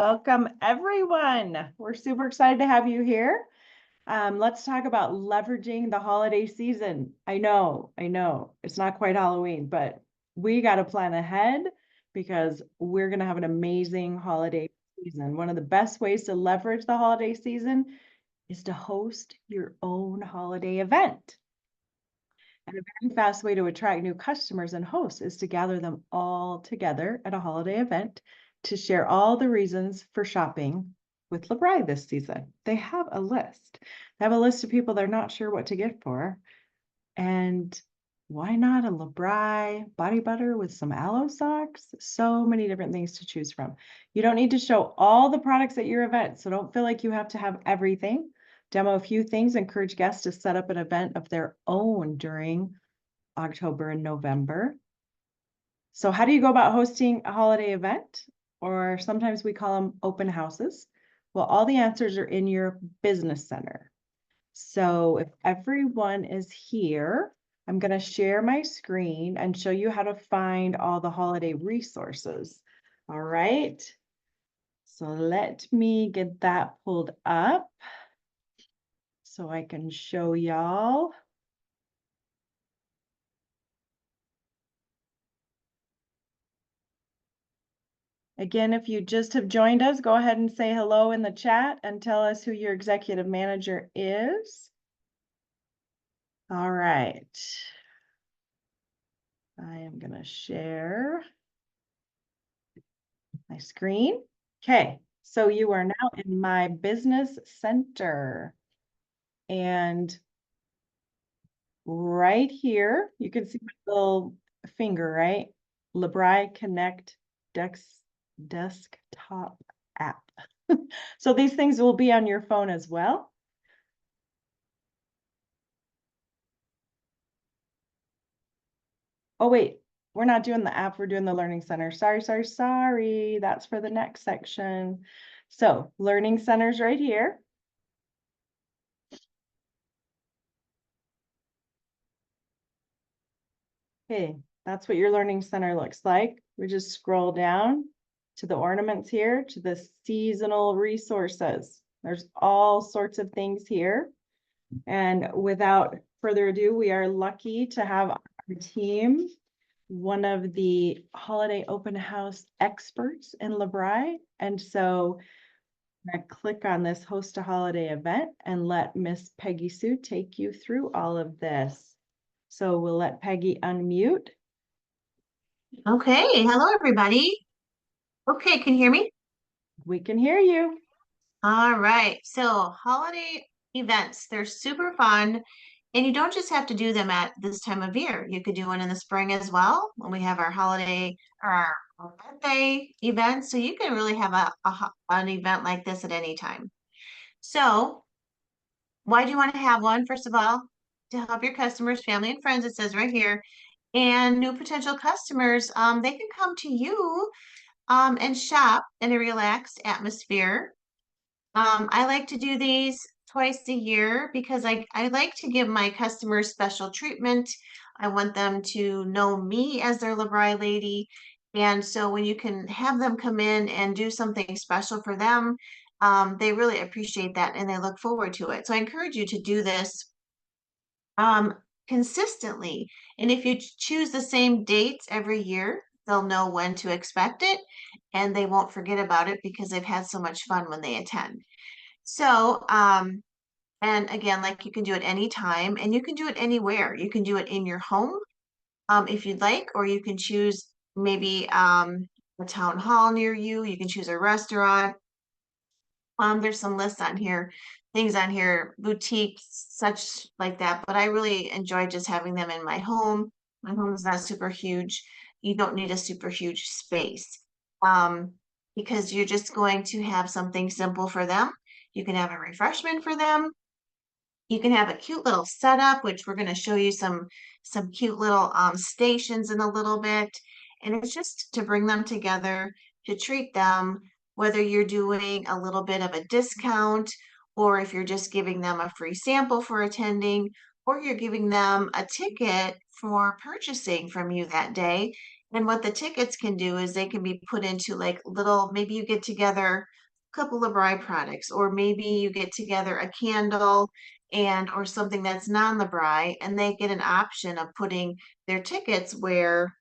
Welcome, everyone. We're super excited to have you here. Let's talk about leveraging the holiday season. I know, it's not quite Halloween, but we got to plan ahead because we're going to have an amazing holiday season. One of the best ways to leverage the holiday season is to host your own holiday event. And a very fast way to attract new customers and hosts is to gather them all together at a holiday event to share all the reasons for shopping with LeBri this season. They have a list. They have a list of people they're not sure what to get for. And why not a LeBri body butter with some aloe socks? So many different things to choose from. You don't need to show all the products at your event, so don't feel like you have to have everything. Demo a few things, encourage guests to set up an event of their own during October and November. So how do you go about hosting a holiday event? Or sometimes we call them open houses. Well, all the answers are in your business center. So if everyone is here, I'm going to share my screen and show you how to find all the holiday resources. All right. So let me get that pulled up so I can show y'all. Again, if you just have joined us, go ahead and say hello in the chat and tell us who your executive manager is. All right. I am going to share my screen. Okay, so you are now in my business center. And right here, you can see my little finger, right? LeBri Connect desktop app. So these things will be on your phone as well. Oh, wait, we're not doing the app, we're doing the Learning Center. Sorry. That's for the next section. So Learning Center's right here. Okay, that's what your Learning Center looks like. We just scroll down to the ornaments here, to the seasonal resources. There's all sorts of things here. And without further ado, we are lucky to have our team, one of the holiday open house experts in LeBri. And so I'm going to click on this host a holiday event and let Miss Peggy Sue take you through all of this. So we'll let Peggy unmute. Okay, hello everybody. Okay, can you hear me? We can hear you. All right, so holiday events, they're super fun, and you don't just have to do them at this time of year. You could do one in the spring as well when we have our holiday or our birthday event. So you can really have an event like this at any time. So why do you want to have one? First of all, to help your customers, family, and friends, it says right here, and new potential customers, they can come to you and shop in a relaxed atmosphere. I like to do these twice a year because I like to give my customers special treatment. I want them to know me as their LeBri lady. And so when you can have them come in and do something special for them, they really appreciate that and they look forward to it. So I encourage you to do this um, consistently. And if you choose the same dates every year, they'll know when to expect it and they won't forget about it because they've had so much fun when they attend. So, and again, like you can do it anytime and you can do it anywhere. You can do it in your home, if you'd like, or you can choose maybe a town hall near you. You can choose a restaurant. There's some lists on here, things on here, boutiques, such like that. But I really enjoy just having them in my home. My home is not super huge. You don't need a super huge space. Because you're just going to have something simple for them. You can have a refreshment for them. You can have a cute little setup, which we're going to show you some cute little stations in a little bit. And it's just to bring them together, to treat them, whether you're doing a little bit of a discount, or if you're just giving them a free sample for attending, or you're giving them a ticket for purchasing from you that day. And what the tickets can do is they can be put into like little, maybe you get together a couple of bride products, or maybe you get together a candle and or something that's non the bride, and they get an option of putting their tickets where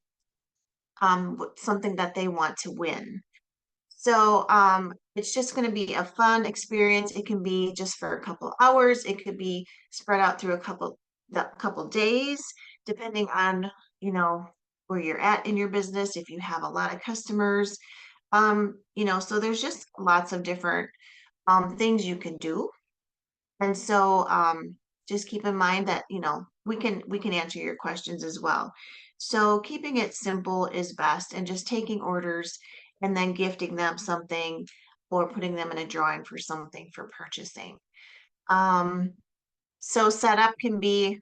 something that they want to win. So it's just going to be a fun experience. It can be just for a couple hours. It could be spread out through the couple days, depending on, you know, where you're at in your business, if you have a lot of customers. So there's just lots of different things you can do. And so just keep in mind that, we can answer your questions as well. So keeping it simple is best, and just taking orders and then gifting them something or putting them in a drawing for something for purchasing. Um, so setup can be,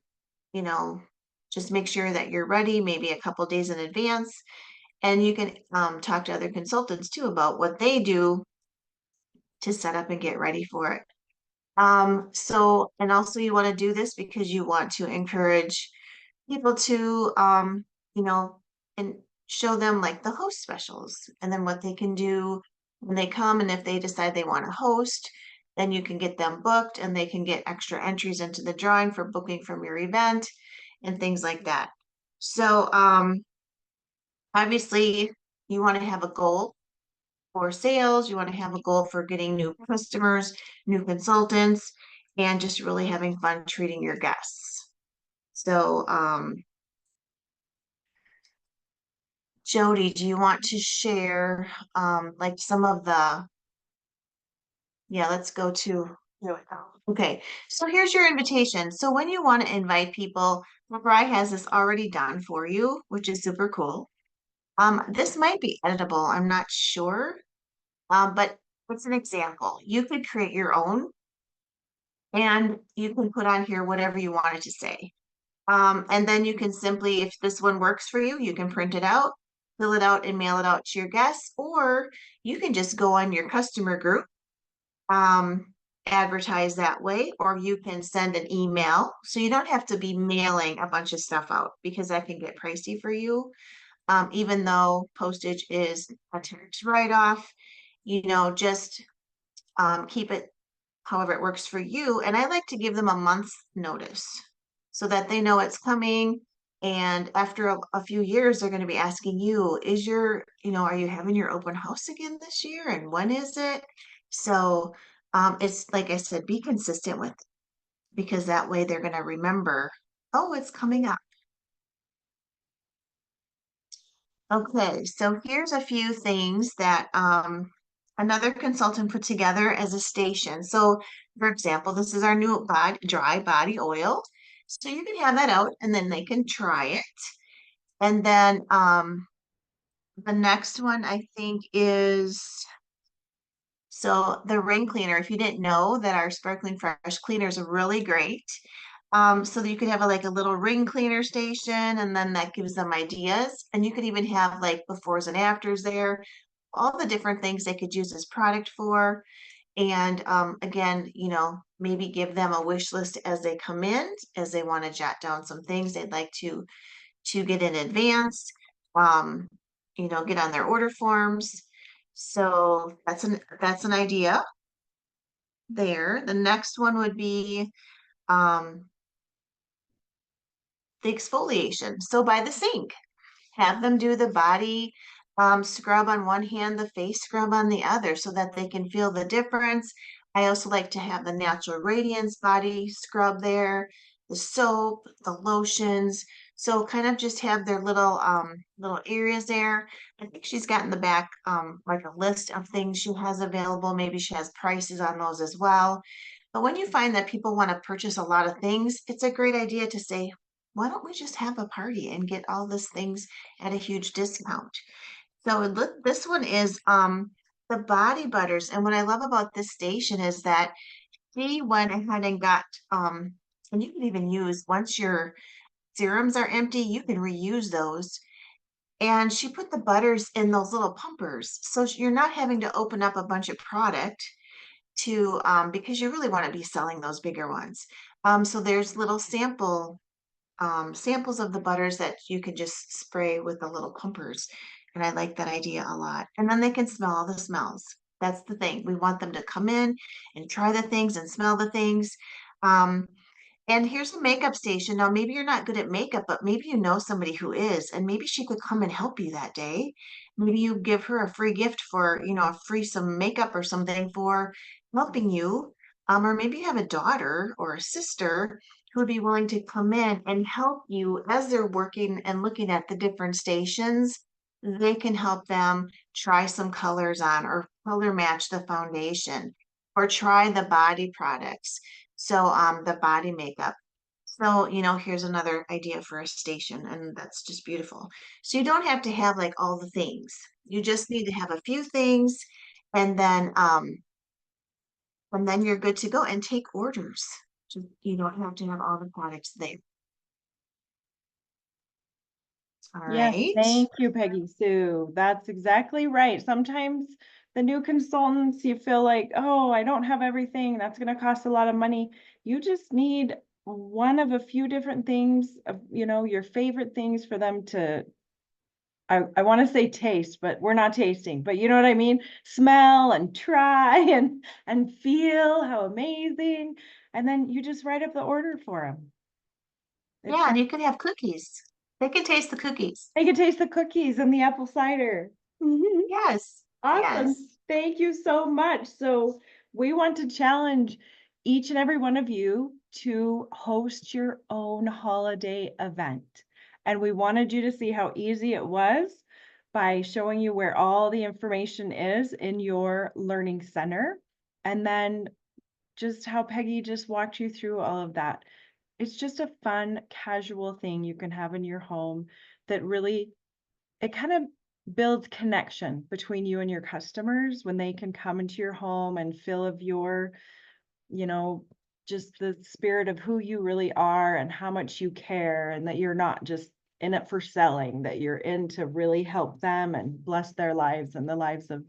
you know, just make sure that you're ready maybe a couple days in advance. And you can talk to other consultants too about what they do to set up and get ready for it. And also you want to do this because you want to encourage people to, you know, and show them like the host specials and then what they can do when they come. And if they decide they want to host, then you can get them booked and they can get extra entries into the drawing for booking from your event and things like that. So, obviously you want to have a goal for sales, you want to have a goal for getting new customers, new consultants, and just really having fun treating your guests. So, Jody, do you want to share like some of yeah, let's go to, here we go. Okay, so here's your invitation. So when you want to invite people, McBride has this already done for you, which is super cool. This might be editable, I'm not sure. But it's an example. You could create your own and you can put on here whatever you wanted to say. And then you can simply, if this one works for you, you can print it out, fill it out, and mail it out to your guests, or you can just go on your customer group, um, advertise that way, or you can send an email. So you don't have to be mailing a bunch of stuff out because that can get pricey for you. Even though postage is a tax write-off, just keep it however it works for you. And I like to give them a month's notice so that they know it's coming. And after a few years, they're going to be asking you, are you having your open house again this year? And when is it? So it's like I said, be consistent with it because that way they're going to remember, oh, it's coming up. Okay, so here's a few things that another consultant put together as a station. So, for example, this is our new dry body oil. So you can have that out and then they can try it. And then the next one I think is so the ring cleaner. If you didn't know that our sparkling fresh cleaners are really great. So that you could have like a little ring cleaner station and then that gives them ideas. And you could even have like befores and afters there, all the different things they could use this product for. And again, maybe give them a wish list as they come in, as they want to jot down some things they'd like to get in advance, um, get on their order forms. So that's an idea there. The next one would be um, the exfoliation. So by the sink, have them do the body scrub on one hand, the face scrub on the other so that they can feel the difference. I also like to have the natural radiance body scrub there, the soap, the lotions. So kind of just have their little areas there. I think she's got in the back like a list of things she has available. Maybe she has prices on those as well. But when you find that people want to purchase a lot of things, it's a great idea to say, why don't we just have a party and get all these things at a huge discount? So this one is the body butters. And what I love about this station is that she went ahead and got and you can even use once your serums are empty, you can reuse those. And she put the butters in those little pumpers. So you're not having to open up a bunch of product to because you really want to be selling those bigger ones. So there's little sample samples of the butters that you can just spray with the little pumpers. And I like that idea a lot. And then they can smell all the smells. That's the thing. We want them to come in and try the things and smell the things. Um, and here's a makeup station. Now, maybe you're not good at makeup, but maybe you know somebody who is, and maybe she could come and help you that day. Maybe you give her a free gift for, a free some makeup or something for helping you. Or maybe you have a daughter or a sister who would be willing to come in and help you as they're working and looking at the different stations. They can help them try some colors on or color match the foundation or try the body products. So, the body makeup. So, here's another idea for a station, and that's just beautiful. So you don't have to have like all the things. You just need to have a few things, and then you're good to go and take orders. You don't have to have all the products there. All Yes, right. thank you, Peggy Sue. That's exactly right. Sometimes the new consultants, you feel like, oh, I don't have everything. That's going to cost a lot of money. You just need one of a few different things, your favorite things for them to, I want to say taste, but we're not tasting, but you know what I mean? Smell and try and feel how amazing. And then you just write up the order for them. It's Yeah, and you can have cookies. They can taste the cookies. They can taste the cookies and the apple cider. Yes. Awesome. Yes. Thank you so much. So we want to challenge each and every one of you to host your own holiday event. And we wanted you to see how easy it was by showing you where all the information is in your learning center. And then just how Peggy just walked you through all of that. It's just a fun, casual thing you can have in your home that really it kind of builds connection between you and your customers when they can come into your home and feel of your, you know, just the spirit of who you really are and how much you care and that you're not just in it for selling, that you're in to really help them and bless their lives and the lives of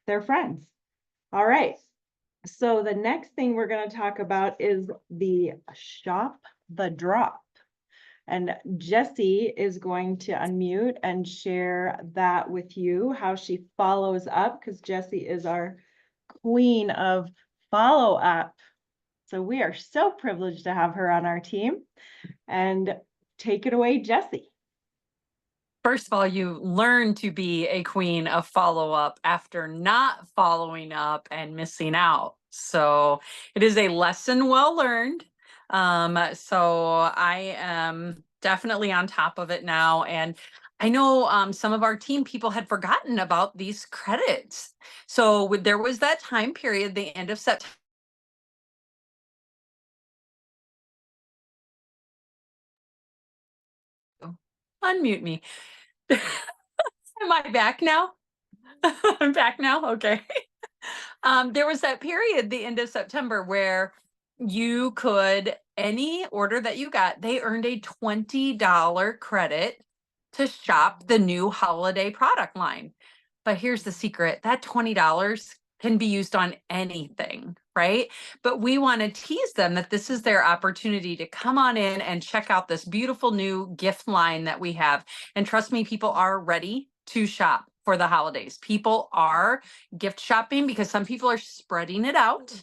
their friends. All right. So the next thing we're going to talk about is the shop the drop. And Jessi is going to unmute and share that with you, how she follows up, because Jessi is our queen of follow up. So we are so privileged to have her on our team. And take it away, Jessi. First of all, you learn to be a queen of follow up after not following up and missing out. So it is a lesson well learned. So I am definitely on top of it now. And I know some of our team people had forgotten about these credits. So there was that time period, the end of September. Unmute me. Am I back now? I'm back now. Okay. There was that period, the end of September, where you could, any order that you got, they earned a $20 credit to shop the new holiday product line. But here's the secret, that $20 can be used on anything, right? But we want to tease them that this is their opportunity to come on in and check out this beautiful new gift line that we have. And trust me, people are ready to shop for the holidays. People are gift shopping because some people are spreading it out.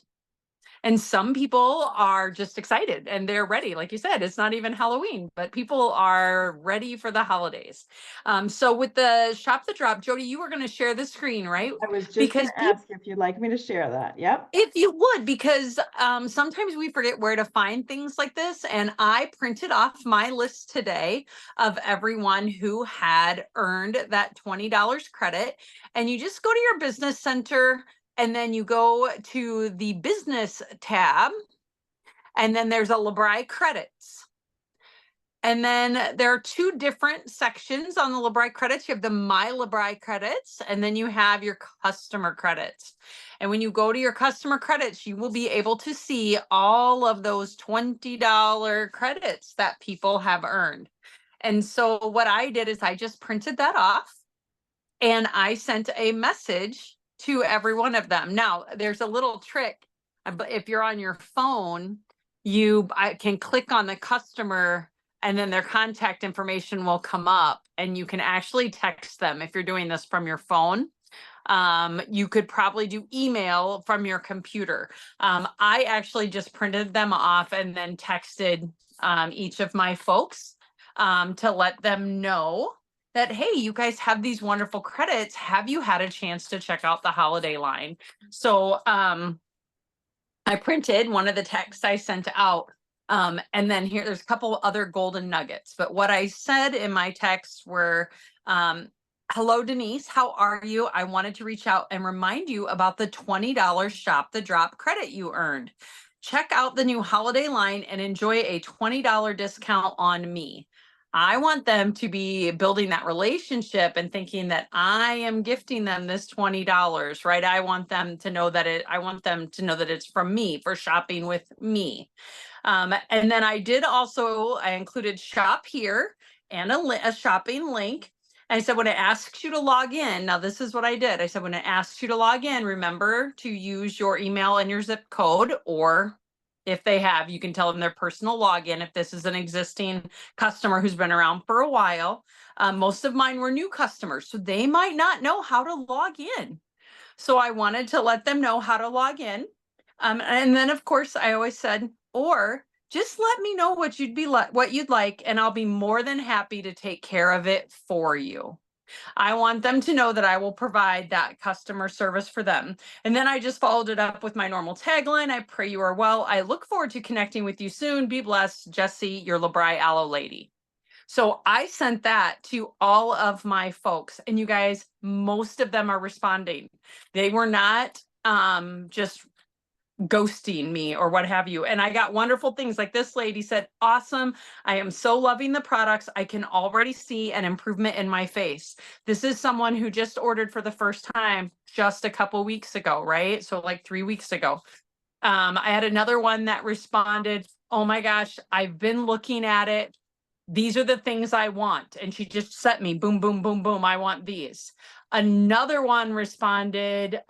And some people are just excited and they're ready. Like you said, it's not even Halloween, but people are ready for the holidays. So with the Shop the Drop, Jody, you were going to share the screen, right? I was just going Because to ask if you'd like me to share that. Yep. if you would, because sometimes we forget where to find things like this. And I printed off my list today of everyone who had earned that $20 credit. And you just go to your business center and then you go to the business tab. And then there's a LeBri credits. And then there are two different sections on the LeBri credits. You have the My LeBri credits, and then you have your customer credits. And when you go to your customer credits, you will be able to see all of those $20 credits that people have earned. And so what I did is I just printed that off and I sent a message to every one of them. Now, there's a little trick. If you're on your phone, I can click on the customer and then their contact information will come up, and you can actually text them if you're doing this from your phone. You could probably do email from your computer. I actually just printed them off and then texted each of my folks to let them know that, hey, you guys have these wonderful credits. Have you had a chance to check out the holiday line? So I printed one of the texts I sent out. And then there's a couple other golden nuggets. But what I said in my texts were, hello, Denise, how are you? I wanted to reach out and remind you about the $20 Shop the Drop credit you earned. Check out the new holiday line and enjoy a $20 discount on me. I want them to be building that relationship and thinking that I am gifting them this $20, right? I want them to know that it's from me, for shopping with me. And then I included shop here and a shopping link. I said, when it asks you to log in, now this is what I did. I said, when it asks you to log in, remember to use your email and your zip code, or if they have, you can tell them their personal login. If this is an existing customer who's been around for a while, most of mine were new customers, so they might not know how to log in. So I wanted to let them know how to log in. And then of course I always said, or just let me know what you'd like, and I'll be more than happy to take care of it for you. I want them to know that I will provide that customer service for them. And then I just followed it up with my normal tagline. I pray you are well. I look forward to connecting with you soon. Be blessed, Jessi, your LeBry Aloe lady. So I sent that to all of my folks, and you guys, most of them are responding. They were not just ghosting me or what have you. And I got wonderful things like this lady said, awesome. I am so loving the products. I can already see an improvement in my face. This is someone who just ordered for the first time just a couple weeks ago, right? So like 3 weeks ago. I had another one that responded, oh my gosh, I've been looking at it. These are the things I want. And she just sent me boom, boom, boom, boom. I want these. Another one responded,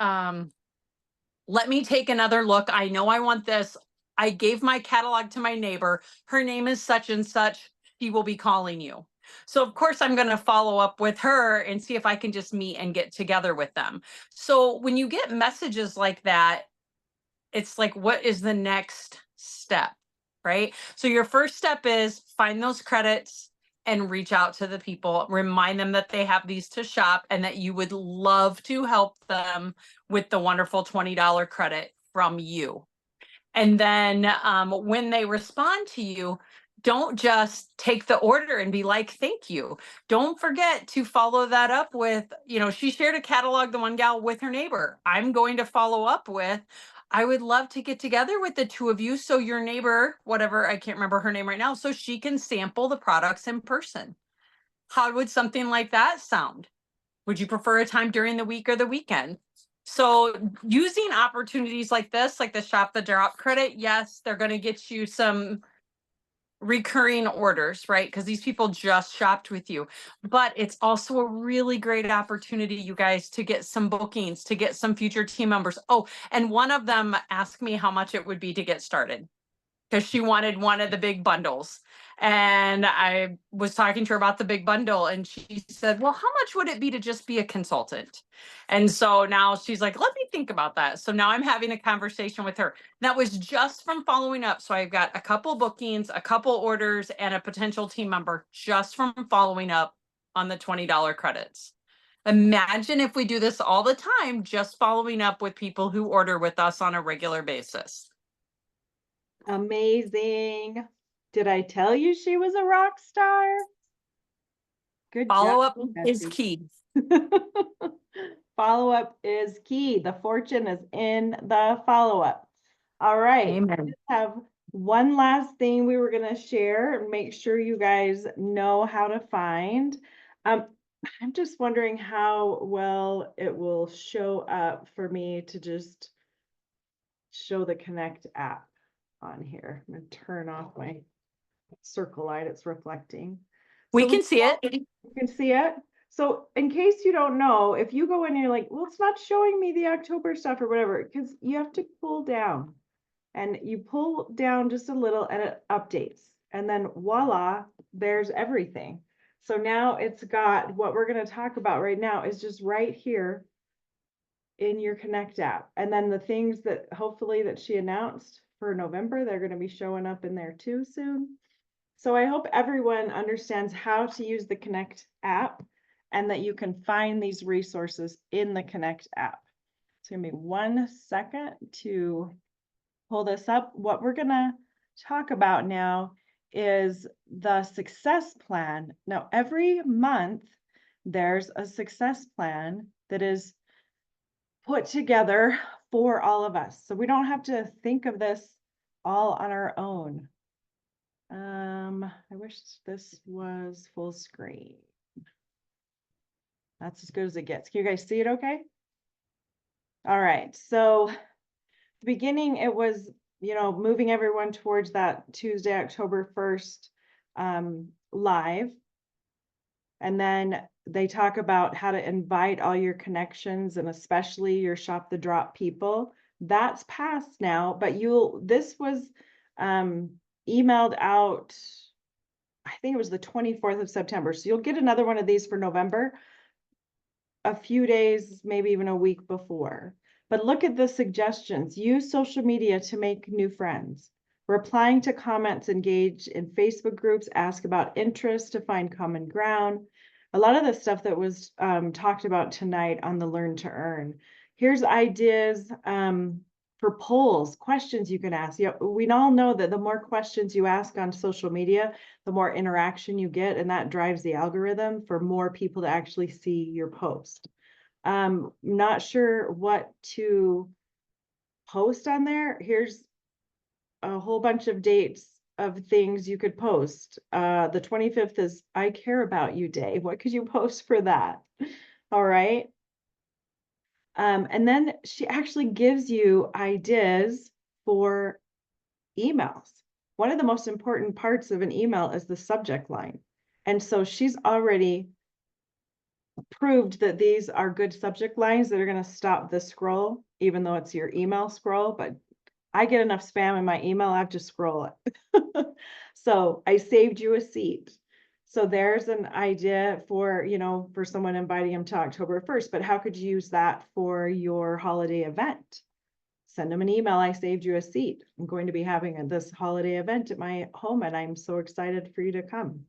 let me take another look. I know I want this. I gave my catalog to my neighbor. Her name is such and such. She will be calling you. So of course I'm going to follow up with her and see if I can just meet and get together with them. So when you get messages like that, it's like, what is the next step, right? So your first step is find those credits and reach out to the people, remind them that they have these to shop and that you would love to help them with the wonderful $20 credit from you. And then when they respond to you, don't just take the order and be like, thank you. Don't forget to follow that up with, she shared a catalog, the one gal, with her neighbor. I'm going to follow up with, I would love to get together with the two of you so your neighbor, whatever, I can't remember her name right now, so she can sample the products in person. How would something like that sound? Would you prefer a time during the week or the weekend? So using opportunities like this, like the Shop the Drop credit, yes, they're going to get you some recurring orders, right? Because these people just shopped with you. But it's also a really great opportunity, you guys, to get some bookings, to get some future team members. Oh, and one of them asked me how much it would be to get started, because she wanted one of the big bundles. And I was talking to her about the big bundle, and she said, well, how much would it be to just be a consultant? And so now she's like, let me think about that. So now I'm having a conversation with her. That was just from following up. So I've got a couple bookings, a couple orders, and a potential team member just from following up on the $20 credits. Imagine if we do this all the time, just following up with people who order with us on a regular basis. Amazing. Did I tell you she was a rock star? Good Follow job, up is Jessi. key. Follow-up is key. The fortune is in the follow-up. All right. Amen. We have one last thing we were going to share. Make sure you guys know how to find. I'm just wondering how well it will show up for me to just show the Connect app on here. I'm going to turn off my circle light. It's reflecting. We So can see it. you can see it. So in case you don't know, if you go in and you're like, well, it's not showing me the October stuff or whatever, because you have to pull down, and you pull down just a little and it updates. And then voila, there's everything. So now it's got, what we're going to talk about right now is just right here in your Connect app. And then the things that hopefully that she announced for November, they're going to be showing up in there too soon. So I hope everyone understands how to use the Connect app and that you can find these resources in the Connect app. It's gonna be 1 second to pull this up. What we're gonna talk about now is the success plan. Now, every month, there's a success plan that is put together for all of us. So we don't have to think of this all on our own. I wish this was full screen. That's as good as it gets. Can you guys see it okay? All right, so the beginning, it was, moving everyone towards that Tuesday, October 1st, live. And then they talk about how to invite all your connections and especially your shop the drop people. That's past now, but this was emailed out, I think it was the 24th of September. So you'll get another one of these for November, a few days, maybe even a week before. But look at the suggestions. Use social media to make new friends. Replying to comments, engage in Facebook groups, ask about interests to find common ground. A lot of the stuff that was talked about tonight on the Learn to Earn. Here's ideas for polls, questions you can ask. We all know that the more questions you ask on social media, the more interaction you get, and that drives the algorithm for more people to actually see your post. Not sure what to post on there. Here's a whole bunch of dates of things you could post. The 25th is I Care About You Day. What could you post for that? All right. And then she actually gives you ideas for emails. One of the most important parts of an email is the subject line. And so she's already proved that these are good subject lines that are going to stop the scroll, even though it's your email scroll. But I get enough spam in my email, I have to scroll it. So I saved you a seat. So there's an idea for, for someone inviting them to October 1st, but how could you use that for your holiday event? Send them an email. I saved you a seat. I'm going to be having this holiday event at my home and I'm so excited for you to come.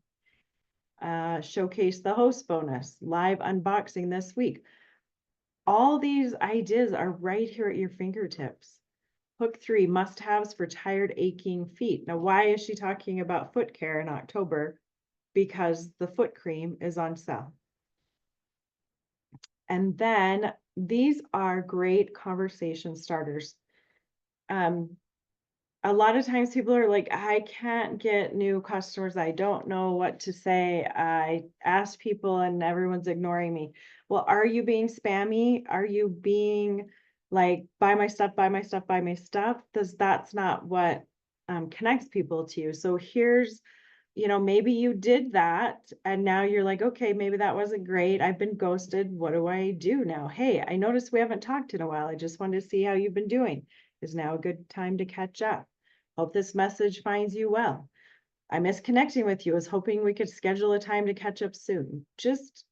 Showcase the host bonus, live unboxing this week. All these ideas are right here at your fingertips. Hook 3, must-haves for tired, aching feet. Now, why is she talking about foot care in October? Because the foot cream is on sale. And then these are great conversation starters. A lot of times people are like, I can't get new customers. I don't know what to say. I ask people and everyone's ignoring me. Well, are you being spammy? Are you being like, buy my stuff, buy my stuff, buy my stuff? That's not what connects people to you. So here's, maybe you did that and now you're like, okay, maybe that wasn't great. I've been ghosted. What do I do now? Hey, I noticed we haven't talked in a while. I just wanted to see how you've been doing. Is now a good time to catch up? Hope this message finds you well. I miss connecting with you. I was hoping we could schedule a time to catch up soon. Just,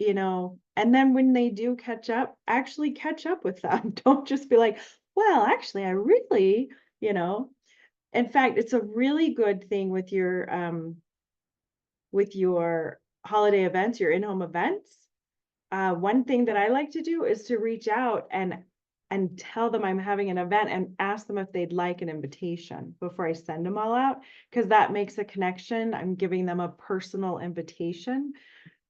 and then when they do catch up, actually catch up with them. Don't just be like, well, actually, I really, in fact, it's a really good thing with your holiday events, your in-home events. One thing that I like to do is to reach out and tell them I'm having an event and ask them if they'd like an invitation before I send them all out, because that makes a connection. I'm giving them a personal invitation.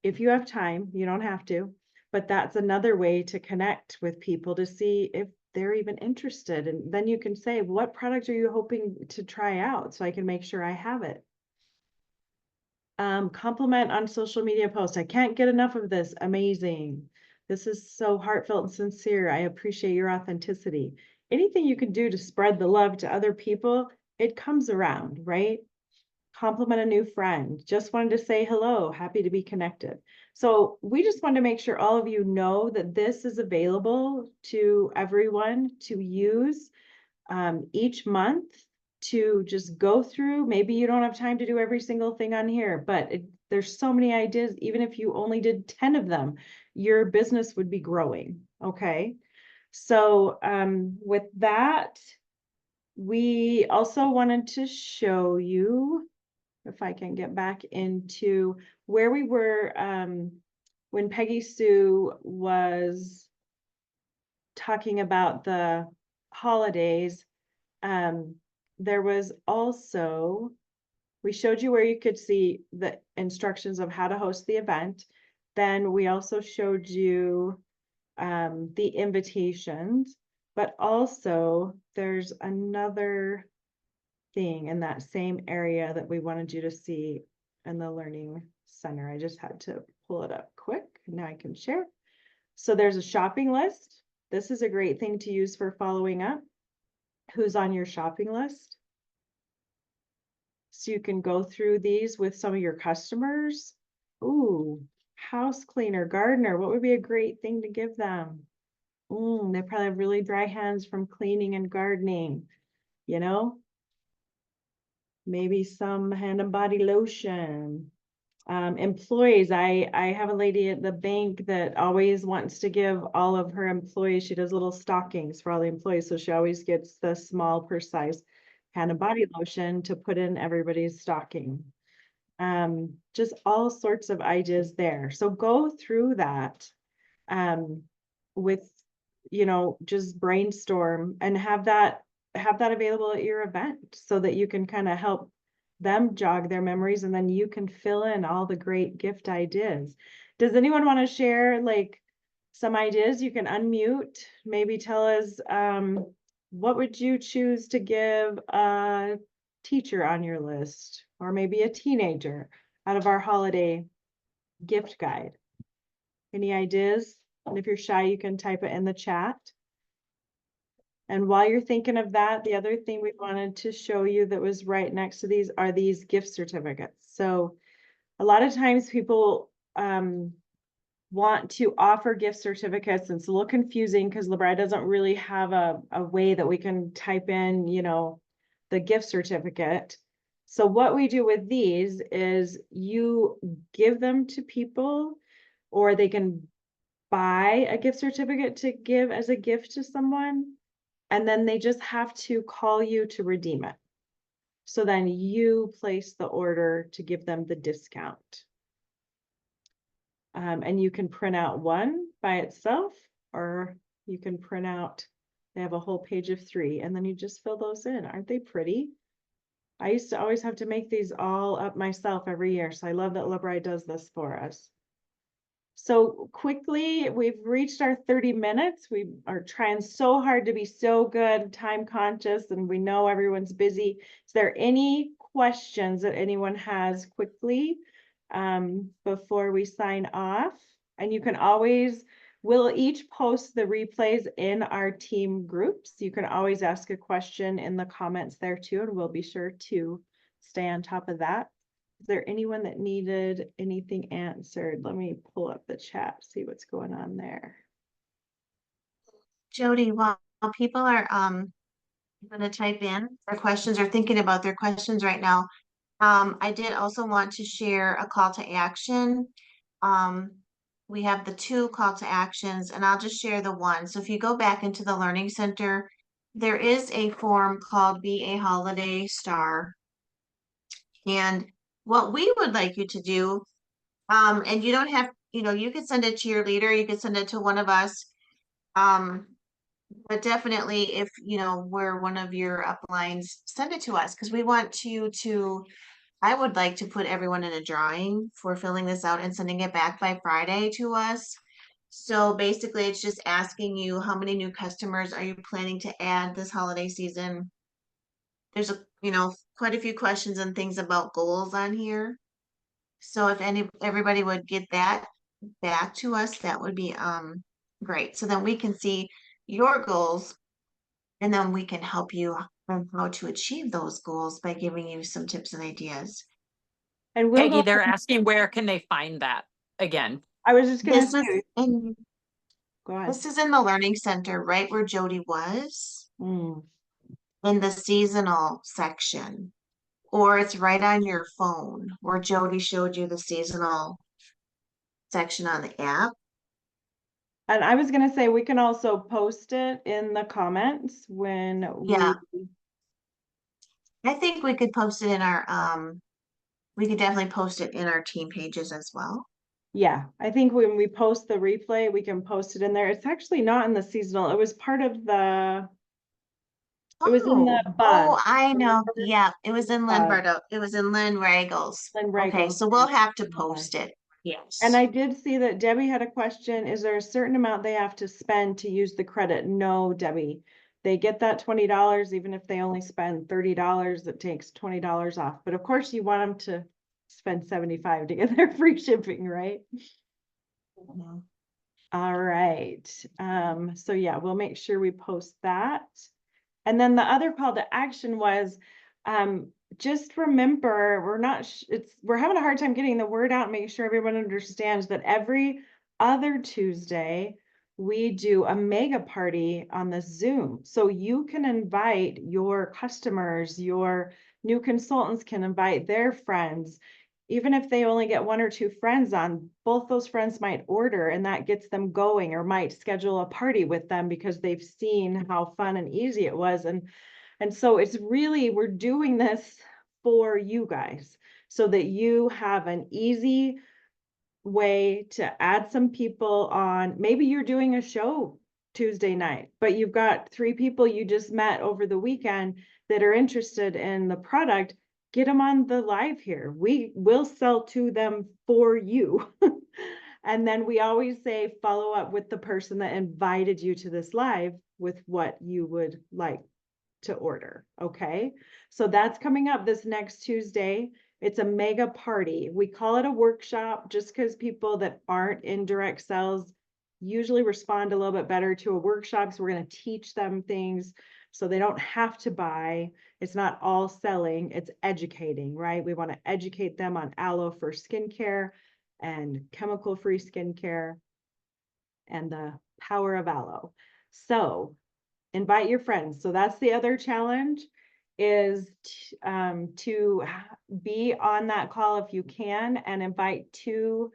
If you have time, you don't have to, but that's another way to connect with people to see if they're even interested. And then you can say, what product are you hoping to try out so I can make sure I have it? Compliment on social media posts. I can't get enough of this. Amazing. This is so heartfelt and sincere. I appreciate your authenticity. Anything you can do to spread the love to other people, it comes around, right? Compliment a new friend. Just wanted to say hello. Happy to be connected. So we just want to make sure all of you know that this is available to everyone to use each month. to just go through. Maybe you don't have time to do every single thing on here, but there's so many ideas. Even if you only did 10 of them, your business would be growing. Okay. So with that, we also wanted to show you, if I can get back into where we were when Peggy Sue was talking about the holidays. There was also, we showed you where you could see the instructions of how to host the event. Then we also showed you the invitations, but also there's another thing in that same area that we wanted you to see in the Learning Center. I just had to pull it up quick. Now I can share. So there's a shopping list. This is a great thing to use for following up. Who's on your shopping list? So you can go through these with some of your customers. Ooh, house cleaner, gardener. What would be a great thing to give them? They probably have really dry hands from cleaning and gardening, you know? Maybe some hand and body lotion. Employees, I have a lady at the bank that always wants to give all of her employees, she does little stockings for all the employees, so she always gets the small purse size hand and body lotion to put in everybody's stocking. Just all sorts of ideas there. So go through that with, you know, just brainstorm and have that available at your event so that you can kind of help them jog their memories, and then you can fill in all the great gift ideas. Does anyone want to share like some ideas? You can unmute, maybe tell us what would you choose to give a teacher on your list, or maybe a teenager, out of our holiday gift guide. Any ideas? And if you're shy, you can type it in the chat. And while you're thinking of that, the other thing we wanted to show you that was right next to these are these gift certificates. So a lot of times people want to offer gift certificates, and it's a little confusing because LeBron doesn't really have a way that we can type in, you know, the gift certificate. So what we do with these is you give them to people, or they can buy a gift certificate to give as a gift to someone, and then they just have to call you to redeem it. So then you place the order to give them the discount. And you can print out one by itself, or you can print out, they have a whole page of 3, and then you just fill those in. Aren't they pretty? I used to always have to make these all up myself every year, so I love that LeBron does this for us. So quickly, we've reached our 30 minutes. We are trying so hard to be so good, time conscious, and we know everyone's busy. Is there any questions that anyone has quickly before we sign off? And you can always, we'll each post the replays in our team groups. You can always ask a question in the comments there too, and we'll be sure to stay on top of that. Is there anyone that needed anything answered? Let me pull up the chat, see what's going on there. Jody, while people are going to type in their questions or thinking about their questions right now, I did also want to share a call to action. We have the 2 call to actions, and I'll just share the one. So if you go back into the Learning Center, there is a form called Be a Holiday Star. And what we would like you to do, and you don't have, you know, you could send it to your leader, you could send it to one of us. But definitely if, you know, we're one of your uplines, send it to us, because we want you to, I would like to put everyone in a drawing for filling this out and sending it back by Friday to us. So basically it's just asking you, how many new customers are you planning to add this holiday season? There's a, you know, quite a few questions and things about goals on here. So if everybody would get that back to us, that would be great. So then we can see your goals, and then we can help you on how to achieve those goals by giving you some tips and ideas. And we'll Peggy, go, they're asking where can they find that again? I was just gonna This is say, in go ahead. this is in the Learning Center, right where Jody was. in the seasonal section, or it's right on your phone where Jody showed you the seasonal section on the app. And I was gonna say, we can also post it in the comments when Yeah. we, I think we could post it in our, we could definitely post it in our team pages as well. yeah, I think when we post the replay, we can post it in there. It's actually not in the seasonal. It was part of it was in the buzz. I know. Remember? Yeah, it was in Uh, It was in Lynn Regel's. Lynn Okay, Regel's so we'll thing. have to Yeah. post it. And Yes. I did see that Debbie had a question. Is there a certain amount they have to spend to use the credit? No, Debbie. They get that $20, even if they only spend $30, it takes $20 off. But of course you want them to spend 75 to get their free shipping, right? Mhm. All right. So yeah, we'll make sure we post that. And then the other call to action was, just remember, we're having a hard time getting the word out and making sure everyone understands that every other Tuesday, we do a mega party on the Zoom. So you can invite your customers, your new consultants can invite their friends. Even if they only get 1 or 2 friends on, both those friends might order and that gets them going, or might schedule a party with them because they've seen how fun and easy it was. And so it's really, we're doing this for you guys so that you have an easy way to add some people on. Maybe you're doing a show Tuesday night, but you've got 3 people you just met over the weekend that are interested in the product. Get them on the live here. We will sell to them for you. And then we always say, follow up with the person that invited you to this live with what you would like to order. Okay. So that's coming up this next Tuesday. It's a mega party. We call it a workshop just because people that aren't in direct sales usually respond a little bit better to a workshop. So we're going to teach them things so they don't have to buy. It's not all selling, it's educating, right? We want to educate them on aloe for skincare and chemical-free skincare and the power of aloe. So invite your friends. So that's the other challenge, is to be on that call if you can, and invite 2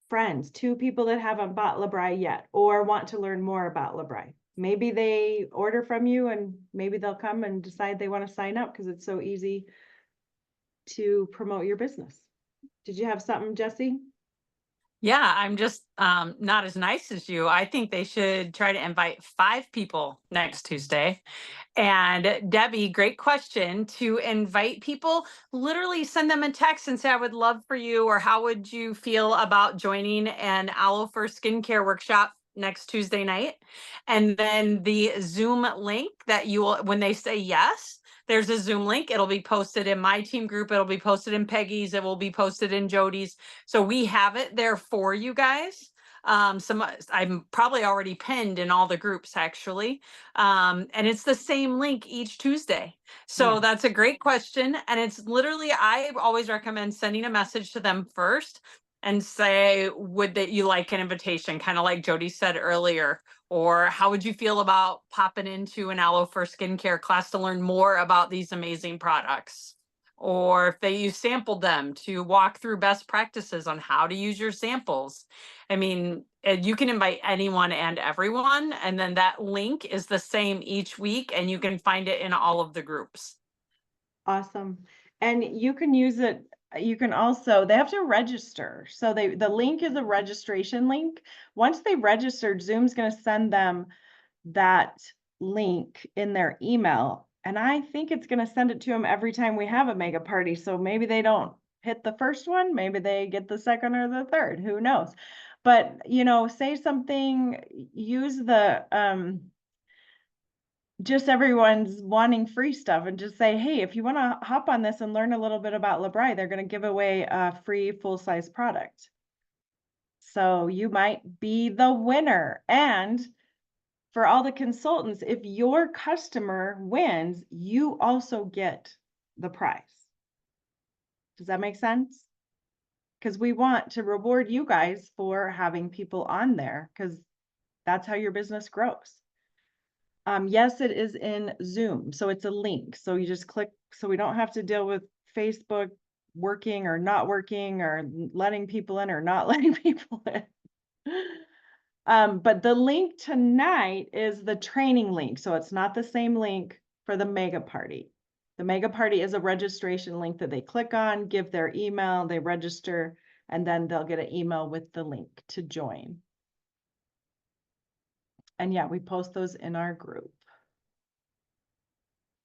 friends, 2 people that haven't bought Labri yet or want to learn more about Labri. Maybe they order from you and maybe they'll come and decide they want to sign up because it's so easy to promote your business. Did you have something, Jessi? Yeah, I'm just not as nice as you. I think they should try to invite 5 people next Tuesday. And Debbie, great question. To invite people, literally send them a text and say, I would love for you, or how would you feel about joining an Aloe for Skincare workshop next Tuesday night? And then the Zoom link that you will, when they say yes, there's a Zoom link. It'll be posted in my team group. It'll be posted in Peggy's. It will be posted in Jody's. So we have it there for you guys. I'm probably already pinned in all the groups actually. And it's the same link each Tuesday. So Yeah. that's a great question. And it's literally, I always recommend sending a message to them first and say, would that you like an invitation? Kind of like Jody said earlier, or how would you feel about popping into an Aloe for Skincare class to learn more about these amazing products? Or if you sampled them, to walk through best practices on how to use your samples. I mean, you can invite anyone and everyone, and then that link is the same each week, and you can find it in all of the groups. Awesome. And you can use it. You can also, they have to register. So the link is a registration link. Once they registered, Zoom's going to send them that link in their email. And I think it's going to send it to them every time we have a mega party. So maybe they don't hit the first one, maybe they get the second or the third, who knows? But, say something, use the, just everyone's wanting free stuff, and just say, hey, if you want to hop on this and learn a little bit about Labri, they're going to give away a free full-size product. So you might be the winner. And for all the consultants, if your customer wins, you also get the prize. Does that make sense? Because we want to reward you guys for having people on there, because that's how your business grows. Yes, it is in Zoom, so it's a link. So you just click, so we don't have to deal with Facebook working or not working or letting people in or not letting people in. But the link tonight is the training link, so it's not the same link for the mega party. The mega party is a registration link that they click on, give their email, they register, and then they'll get an email with the link to join. And yeah, we post those in our group.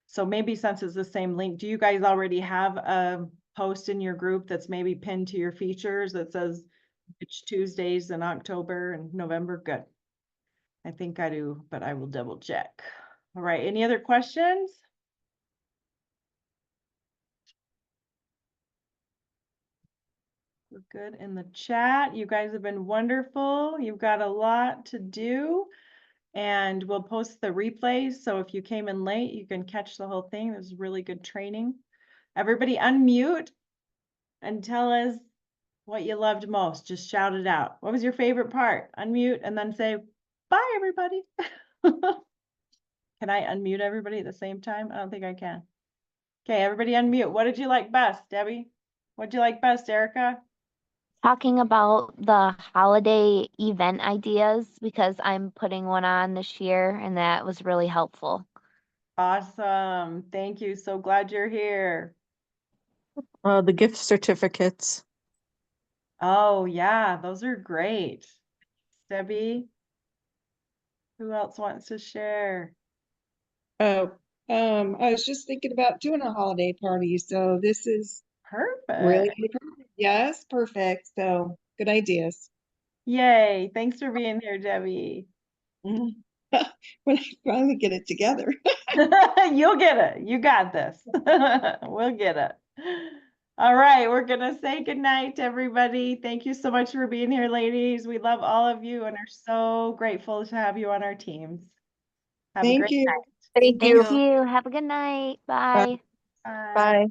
So maybe since it's the same link, do you guys already have a post in your group that's maybe pinned to your features that says which Tuesdays in October and November? Good. I think I do, but I will double check. All right, any other questions? We're good in the chat. You guys have been wonderful. You've got a lot to do. And we'll post the replays. So if you came in late, you can catch the whole thing. This is really good training. Everybody unmute and tell us what you loved most. Just shout it out. What was your favorite part? Unmute and then say, bye, everybody. Can I unmute everybody at the same time? I don't think I can. Okay, everybody unmute. What did you like best, Debbie? What did you like best, Erica? Talking about the holiday event ideas because I'm putting one on this year and that was really helpful. Awesome. Thank you. So glad you're here. The gift certificates. Oh, yeah, those are great. Debbie, who else wants to share? Oh, I was just thinking about doing a holiday party, so this is really Perfect. perfect. Yes, perfect. So good ideas. Yay. Thanks for being here, Debbie. Mhm. When I finally get it together. You'll get it. You got this. We'll get it. All right, we're gonna say goodnight to everybody. Thank you so much for being here, ladies. We love all of you and are so grateful to have you on our teams. Have a Thank great you. night. Thank Thank you. you. Have a good night. Bye. Bye. Bye.